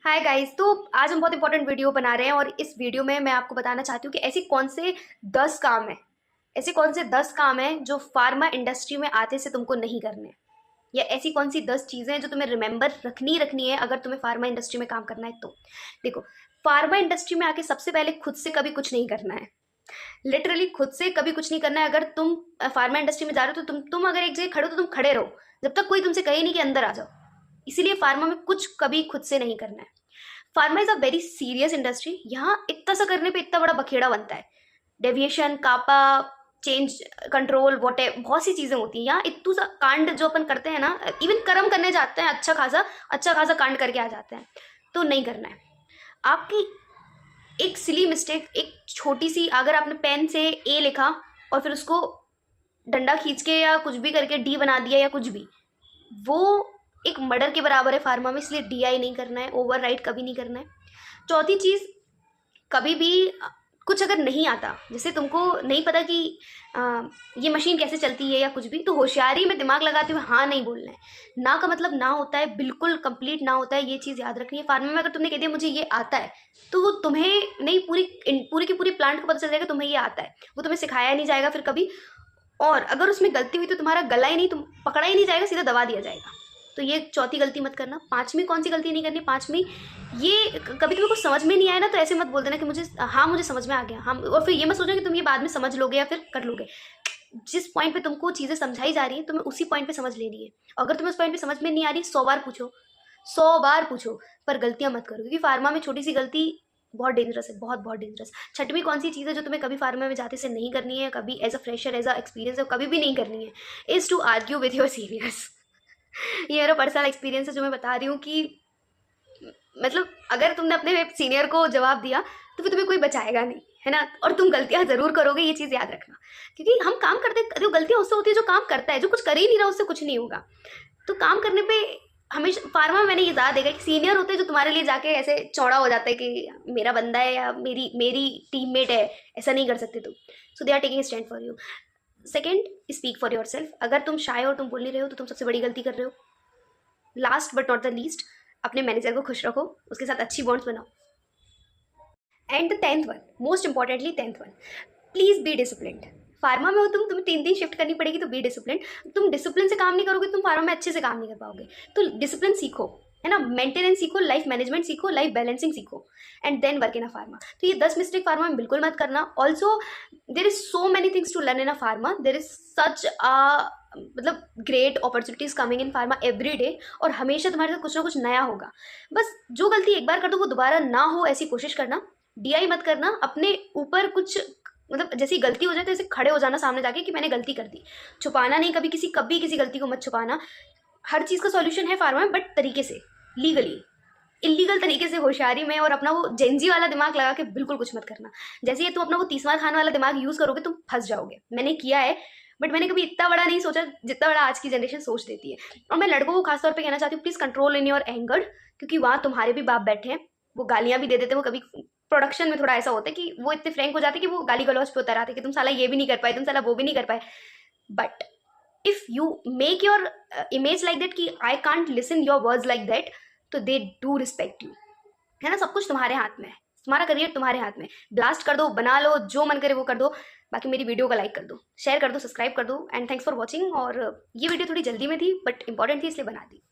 Hi guys. तो आज हम बहुत इंपॉर्टेंट वीडियो बना रहे हैं और इस वीडियो में मैं आपको बताना चाहती हूँ कि ऐसे कौन से 10 काम हैं जो फार्मा इंडस्ट्री में आते से तुमको नहीं करने हैं, या ऐसी कौन सी 10 चीज़ें हैं जो तुम्हें रिमेंबर रखनी है अगर तुम्हें फार्मा इंडस्ट्री में काम करना है। तो देखो, फार्मा इंडस्ट्री में आके सबसे पहले खुद से कभी कुछ नहीं करना है। लिटरली खुद से कभी कुछ नहीं करना है। अगर तुम फार्मा इंडस्ट्री में जा रहे हो तो तुम अगर एक जगह खड़े हो तो तुम खड़े रहो जब तक कोई तुमसे कहे नहीं कि अंदर आ जाओ। इसीलिए फार्मा में कुछ कभी खुद से नहीं करना है। Pharma is a very serious industry. यहाँ इतना सा करने पे इतना बड़ा बखेड़ा बनता है। डेविएशन, कापा, चेंज कंट्रोल, बहुत सी चीजें होती हैं यहाँ। इतू सा कांड जो अपन करते हैं ना, इवन कर्म करने जाते हैं अच्छा खासा कांड करके आ जाते हैं। तो नहीं करना है। आपकी एक सिली मिस्टेक, एक छोटी सी, अगर आपने पेन से ए लिखा और फिर उसको डंडा खींच के या कुछ भी करके डी बना दिया या कुछ भी, वो एक मर्डर के बराबर है फार्मा में। इसलिए डीआई नहीं करना है, ओवर राइट कभी नहीं करना है। चौथी चीज़, कभी भी कुछ अगर नहीं आता, जैसे तुमको नहीं पता कि ये मशीन कैसे चलती है या कुछ भी, तो होशियारी में दिमाग लगाते हुए हाँ नहीं बोलना है। ना का मतलब ना होता है, बिल्कुल कंप्लीट ना होता है। ये चीज़ याद रखनी है। फार्मा में अगर तुमने कह दिया मुझे ये आता है, तो वो तुम्हें नहीं, पूरी की पूरी प्लांट को पता चल जाएगा तुम्हें ये आता है। वो तुम्हें सिखाया नहीं जाएगा फिर कभी। और अगर उसमें गलती हुई तो तुम्हारा गला ही नहीं, तुम पकड़ा ही नहीं जाएगा, सीधा दबा दिया जाएगा। तो ये चौथी गलती मत करना। पांचवी कौन सी गलती नहीं करनी? पांचवी, ये कभी तुम्हें कुछ समझ में नहीं आया ना, तो ऐसे मत बोल देना कि मुझे समझ में आ गया, हम, और फिर ये मत सोचना कि तुम ये बाद में समझ लोगे या फिर कर लोगे। जिस पॉइंट पे तुमको चीज़ें समझाई जा रही है तुम्हें उसी पॉइंट पे समझ लेनी है। अगर तुम्हें उस पॉइंट पे समझ में नहीं आ रही, 100 बार पूछो, 100 बार पूछो, पर गलतियां मत करो। क्योंकि फार्मा में छोटी सी गलती बहुत डेंजरस है, बहुत बहुत डेंजरस। छठवीं कौन सी चीज़ है जो तुम्हें कभी फार्मा में जाते से नहीं करनी है, कभी as a fresher, as a experience कभी भी नहीं करनी है, is to argue with your seniors. ये मेरा पर्सनल एक्सपीरियंस है जो मैं बता रही हूँ कि मतलब अगर तुमने अपने सीनियर को जवाब दिया तो फिर तुम्हें कोई बचाएगा नहीं, है ना। और तुम गलतियां जरूर करोगे, ये चीज़ याद रखना। क्योंकि हम काम करते, जो गलतियां उससे होती है जो काम करता है, जो कुछ कर ही नहीं रहा उससे कुछ नहीं होगा। तो काम करने पे हमेशा फार्मा में मैंने ये ज़्यादा देखा कि सीनियर होते हैं जो तुम्हारे लिए जाके ऐसे चौड़ा हो जाता है कि मेरा बंदा है या मेरी मेरी टीममेट है, ऐसा नहीं कर सकते तुम। So they are taking stand for you. Second, speak for yourself. अगर तुम शाय और तुम बोल नहीं रहे हो तो तुम सबसे बड़ी गलती कर रहे हो। Last but not the least, अपने मैनेजर को खुश रखो, उसके साथ अच्छी बॉन्ड्स बनाओ। And the 10th one, most importantly 10th one, please be disciplined. Pharma में हो तुम्हें 3 दिन शिफ्ट करनी पड़ेगी, तो बी डिसिप्लिन। तुम डिसिप्लिन से काम नहीं करोगे, तुम फार्मा में अच्छे से काम नहीं कर पाओगे। तो डिसिप्लिन सीखो, है ना, मेंटेनेंस सीखो, लाइफ मैनेजमेंट सीखो, लाइफ बैलेंसिंग सीखो, and then work in a pharma. तो ये 10 मिस्टेक फार्मा में बिल्कुल मत करना। Also there is so many things to learn in a pharma. There is such मतलब great opportunities coming in pharma every day. और हमेशा तुम्हारे साथ कुछ ना कुछ नया होगा। बस जो गलती एक बार कर दो वो दोबारा ना हो, ऐसी कोशिश करना। डीआई मत करना। अपने ऊपर कुछ, मतलब जैसी गलती हो जाए तो ऐसे खड़े हो जाना सामने जाके कि मैंने गलती कर दी। छुपाना नहीं, कभी किसी गलती को मत छुपाना। हर चीज़ का सॉल्यूशन है फार्मा में, बट तरीके से, लीगली। इलीगल तरीके से, होशियारी में, और अपना वो जेंजी वाला दिमाग लगा के बिल्कुल कुछ मत करना। जैसे ये तुम अपना वो तीसरा खान वाला दिमाग यूज़ करोगे तुम फंस जाओगे। मैंने किया है, बट मैंने कभी इतना बड़ा नहीं सोचा जितना बड़ा आज की जनरेशन सोच देती है। और मैं लड़कों को खासतौर पे कहना चाहती हूँ, please control in your anger. क्योंकि वहाँ तुम्हारे भी बाप बैठे हैं, वो गालियाँ भी दे देते हैं। वो कभी प्रोडक्शन में थोड़ा ऐसा होता है कि वो इतने फ्रैंक हो जाते हैं कि वो गाली गलौज पे उतर आते कि तुम साला ये भी नहीं कर पाए, तुम साला वो भी नहीं कर पाए। But if you make your image like that कि I can't listen your words like that, तो दे डू रिस्पेक्ट यू, है ना। सब कुछ तुम्हारे हाथ में है, तुम्हारा करियर तुम्हारे हाथ में। ब्लास्ट कर दो, बना लो, जो मन करे वो कर दो। बाकी मेरी वीडियो को लाइक कर दो, शेयर कर दो, सब्सक्राइब कर दो, एंड थैंक्स फॉर वॉचिंग। और ये वीडियो थोड़ी जल्दी में थी बट इंपॉर्टेंट थी, इसलिए बना दी।